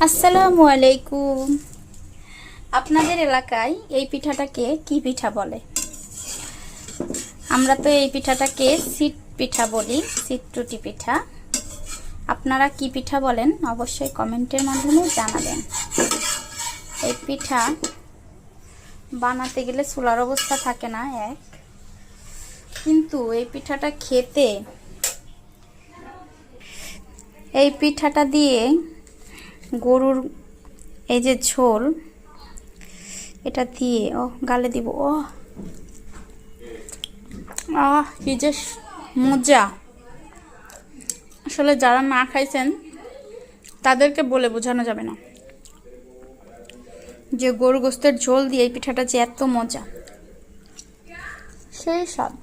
আসসালামু আলাইকুম। আপনাদের এলাকায় এই পিঠাটাকে কি পিঠা বলে? আমরা তো এই পিঠাটাকে সিট পিঠা বলি, সিট্টুটি পিঠা। আপনারা কি পিঠা বলেন অবশ্যই কমেন্টের মাধ্যমে জানাবেন। এই পিঠা বানাতে গেলে চুলার অবস্থা থাকে না এক, কিন্তু এই পিঠাটা খেতে, এই পিঠাটা দিয়ে গরুর এই যে ঝোল, এটা দিয়ে গালে দিব, কি যে মজা! আসলে যারা না খাইছেন তাদেরকে বলে বোঝানো যাবে না যে গরু গোস্তের ঝোল দিয়ে এই পিঠাটা যে এত মজা, সেই স্বাদ।